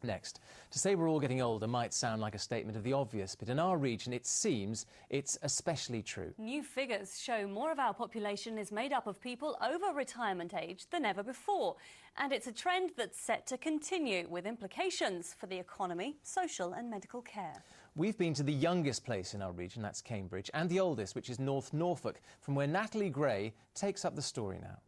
Next, to say we're all getting older might sound like a statement of the obvious, but in our region it seems it's especially true. New figures show more of our population is made up of people over retirement age than ever before. And it's a trend that's set to continue, with implications for the economy, social and medical care. We've been to the youngest place in our region, that's Cambridge, and the oldest, which is North Norfolk, from where Natalie Gray takes up the story now.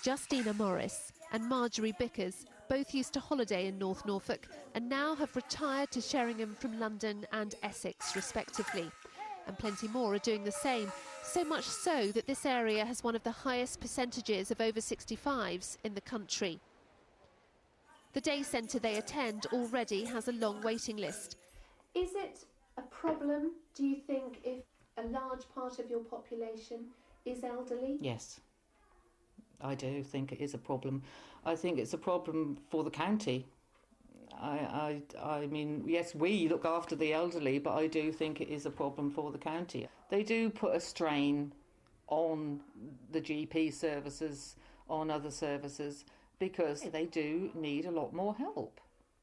Justina Morris and Marjorie Bickers both used to holiday in North Norfolk and now have retired to Sheringham from London and Essex, respectively. And plenty more are doing the same, so much so that this area has one of the highest percentages of over 65s in the country. The day centre they attend already has a long waiting list. Is it a problem, do you think, if a large part of your population is elderly? Yes, I do think it is a problem. I think it's a problem for the county. I mean, yes, we look after the elderly, but I do think it is a problem for the county. They do put a strain on the GP services, on other services, because they do need a lot more help.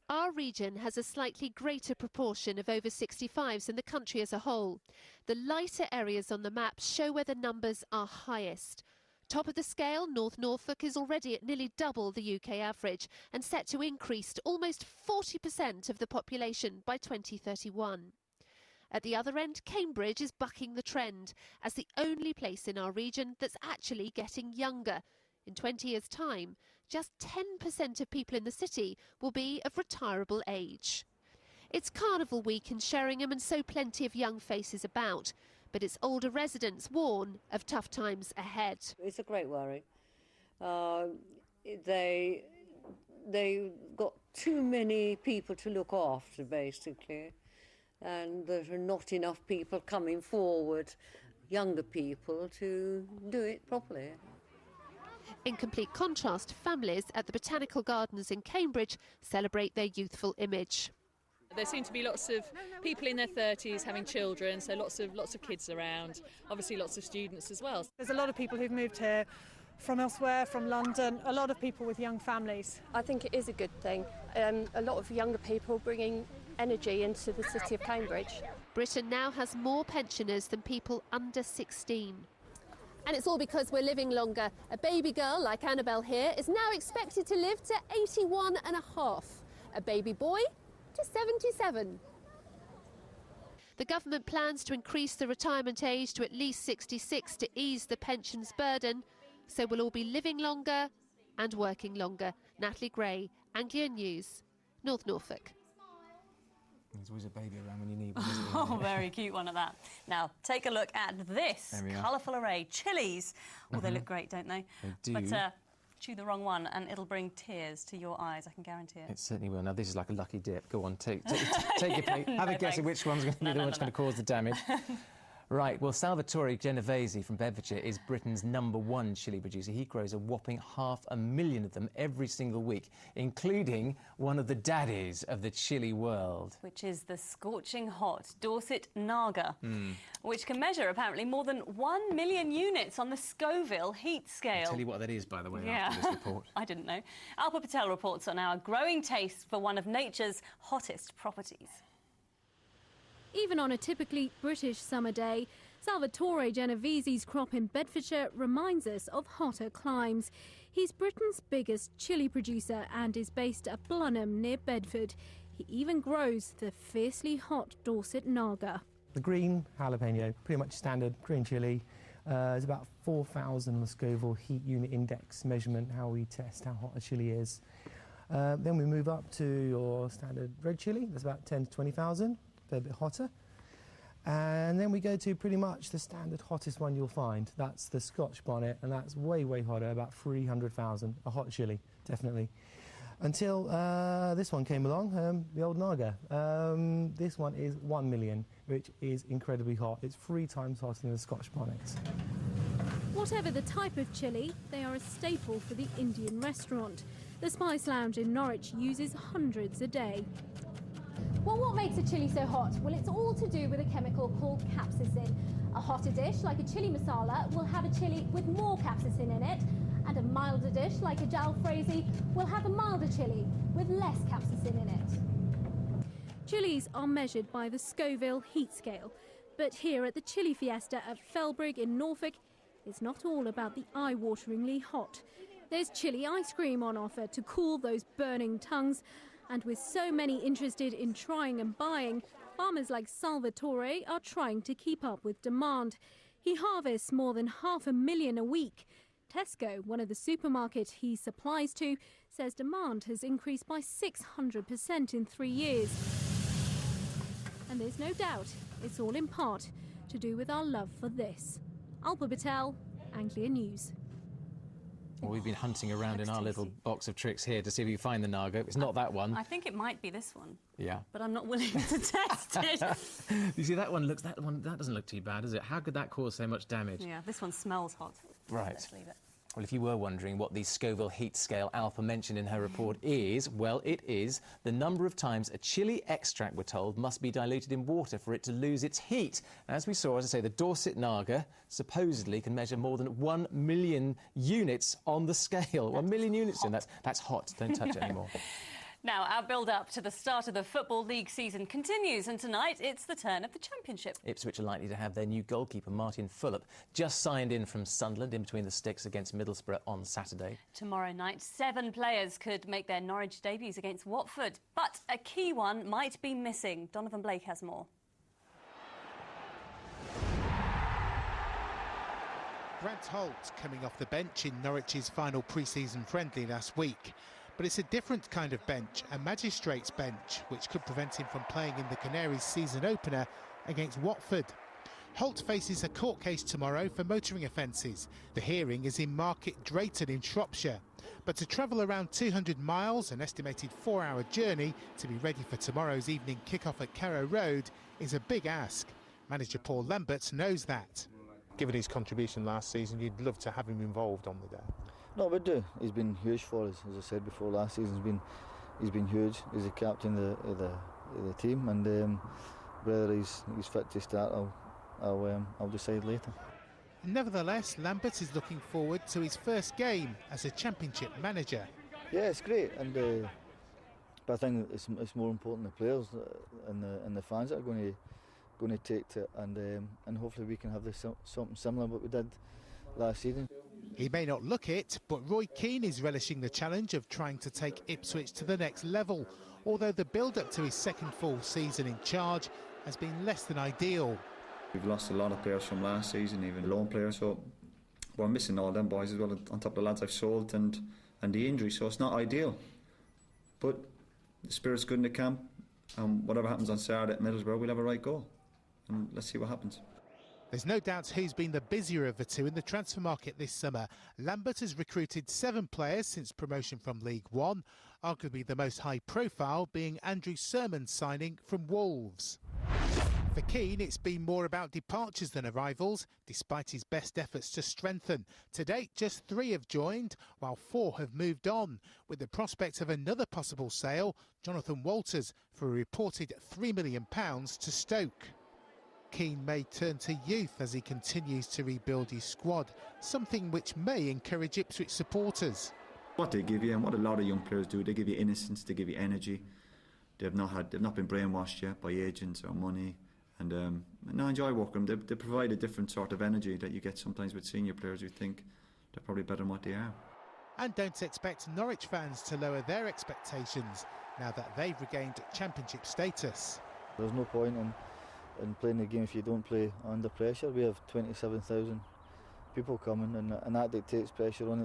Our region has a slightly greater proportion of over 65s than the country as a whole. The lighter areas on the map show where the numbers are highest. Top of the scale, North Norfolk is already at nearly double the UK average and set to increase to almost 40% of the population by 2031. At the other end, Cambridge is bucking the trend as the only place in our region that's actually getting younger. In 20 years' time, just 10% of people in the city will be of retirable age. It's Carnival Week in Sheringham and so plenty of young faces about. But its older residents warn of tough times ahead. It's a great worry. They've got too many people to look after, basically, and there are not enough people coming forward, younger people, to do it properly. In complete contrast, families at the Botanical Gardens in Cambridge celebrate their youthful image. There seem to be lots of people in their 30s having children, so lots of kids around, obviously lots of students as well. There's a lot of people who've moved here from elsewhere, from London, a lot of people with young families. I think it is a good thing. A lot of younger people bringing energy into the city of Cambridge. Britain now has more pensioners than people under 16. And it's all because we're living longer. A baby girl like Annabelle here is now expected to live to 81 and a half. A baby boy to 77. The government plans to increase the retirement age to at least 66 to ease the pensions burden, so we'll all be living longer and working longer. Natalie Gray, Anglia News, North Norfolk. There's always a baby around when you need one, isn't there? Oh, very cute one at that. Now, take a look at this colourful array. Chillies. Oh, they look great, don't they? They do. But choose the wrong one and it'll bring tears to your eyes, I can guarantee it. It certainly will. Now, this is like a lucky dip. Go on, take your pick. Have a guess at which one's going to be the one that's going to cause the damage. Right, well, Salvatore Genovese from Bedfordshire is Britain's #1 chilli producer. He grows a whopping 500,000 of them every single week, including one of the daddies of the chilli world. Which is the scorching hot Dorset Naga, which can measure apparently more than 1 million units on the Scoville heat scale. I'll tell you what that is, by the way, after this report. I didn't know. Alpa Patel reports on our growing taste for one of nature's hottest properties. Even on a typically British summer day, Salvatore Genovese's crop in Bedfordshire reminds us of hotter climes. He's Britain's biggest chilli producer and is based at Blenheim near Bedford. He even grows the fiercely hot Dorset Naga. The green jalapeno, pretty much standard green chilli. It's about 4,000 on the Scoville heat unit index measurement, how we test how hot a chilli is. Then we move up to your standard red chilli, that's about 10 to 20,000. A bit hotter, and then we go to pretty much the standard hottest one you'll find. That's the Scotch bonnet, and that's way hotter, about 300,000. A hot chilli, definitely. Until this one came along, the old Naga. This one is 1 million, which is incredibly hot. It's 3 times hotter than the Scotch bonnets. Whatever the type of chilli, they are a staple for the Indian restaurant. The Spice Lounge in Norwich uses hundreds a day. Well, what makes a chilli so hot? Well, it's all to do with a chemical called capsaicin. A hotter dish, like a chilli masala, will have a chilli with more capsaicin in it, and a milder dish like a jalfrezi will have a milder chilli with less capsaicin in it. Chillies are measured by the Scoville heat scale, but here at the Chilli Fiesta at Felbrigg in Norfolk, it's not all about the eye-wateringly hot. There's chilli ice cream on offer to cool those burning tongues, and with so many interested in trying and buying, farmers like Salvatore are trying to keep up with demand. He harvests more than 500,000 a week. Tesco, one of the supermarkets he supplies to, says demand has increased by 600% in 3 years. And there's no doubt it's all in part to do with our love for this. Alpa Patel, Anglia News. Well, we've been hunting around in our little box of tricks here to see if we can find the Nago. It's not that one. I think it might be this one. Yeah. But I'm not willing to test it. You see, that doesn't look too bad, does it? How could that cause so much damage? Yeah, this one smells hot. Right. Let's leave it. Well, if you were wondering what the Scoville heat scale Alpha mentioned in her report is, well, it is the number of times a chilli extract, we're told, must be diluted in water for it to lose its heat. As we saw, as I say, the Dorset Naga supposedly can measure more than 1 million units on the scale. 1 million units in that's hot. Don't touch it anymore. Now, our build-up to the start of the Football League season continues, and tonight it's the turn of the Championship. Ipswich are likely to have their new goalkeeper, Martin Fulop, just signed in from Sunderland in between the sticks against Middlesbrough on Saturday. Tomorrow night, 7 players could make their Norwich debuts against Watford, but a key one might be missing. Donovan Blake has more. Grant Holt coming off the bench in Norwich's final pre-season friendly last week. But it's a different kind of bench, a magistrate's bench, which could prevent him from playing in the Canaries' season opener against Watford. Holt faces a court case tomorrow for motoring offences. The hearing is in Market Drayton in Shropshire. But to travel around 200 miles, an estimated 4-hour journey, to be ready for tomorrow's evening kick-off at Carrow Road is a big ask. Manager Paul Lambert knows that. Given his contribution last season, you'd love to have him involved on the day. No, we do. He's been huge for us, as I said before. Last season he's been huge. He's the captain of the team, and whether he's fit to start, I'll decide later. Nevertheless, Lambert is looking forward to his first game as a Championship manager. Yeah, it's great, and but I think it's more important the players and the fans that are going to take to it, and hopefully we can have this something similar what we did last season. He may not look it, but Roy Keane is relishing the challenge of trying to take Ipswich to the next level, although the build-up to his second full season in charge has been less than ideal. We've lost a lot of players from last season, even loan players, so we're missing all them boys as well, on top of the lads I've sold and the injury, so it's not ideal. But the spirit's good in the camp, and whatever happens on Saturday at Middlesbrough, we'll have a right goal, and let's see what happens. There's no doubt who's been the busier of the two in the transfer market this summer. Lambert has recruited 7 players since promotion from League One, arguably the most high profile being Andrew Sermon's signing from Wolves. For Keane, it's been more about departures than arrivals, despite his best efforts to strengthen. To date, just 3 have joined, while 4 have moved on, with the prospect of another possible sale, Jonathan Walters, for a reported £3 million to Stoke. Keane may turn to youth as he continues to rebuild his squad, something which may encourage Ipswich supporters. What they give you, and what a lot of young players do, they give you innocence, they give you energy. They've not been brainwashed yet by agents or money, and I enjoy working them. They provide a different sort of energy that you get sometimes with senior players who think they're probably better than what they are. And don't expect Norwich fans to lower their expectations now that they've regained Championship status. There's no point in playing the game if you don't play under pressure. We have 27,000 people coming, and that dictates pressure on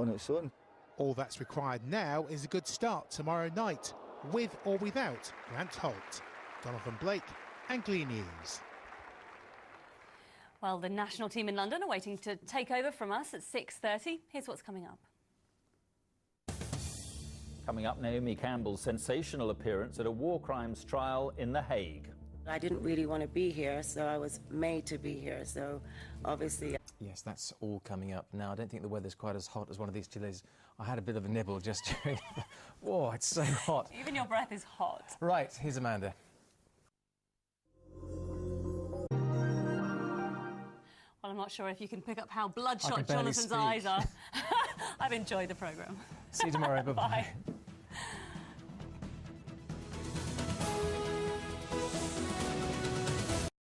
its own. All that's required now is a good start tomorrow night, with or without Grant Holt. Donovan Blake, Anglia News. Well, the national team in London are waiting to take over from us at 6:30. Here's what's coming up. Coming up, Naomi Campbell's sensational appearance at a war crimes trial in The Hague. I didn't really want to be here, so I was made to be here, so obviously... Yes, that's all coming up now. I don't think the weather's quite as hot as one of these chilies. I had a bit of a nibble just during... Whoa, it's so hot. Even your breath is hot. Right, here's Amanda. Well, I'm not sure if you can pick up how bloodshot I can barely Jonathan's speak. eyes are. I've enjoyed the programme. See you tomorrow. Bye-bye. Bye.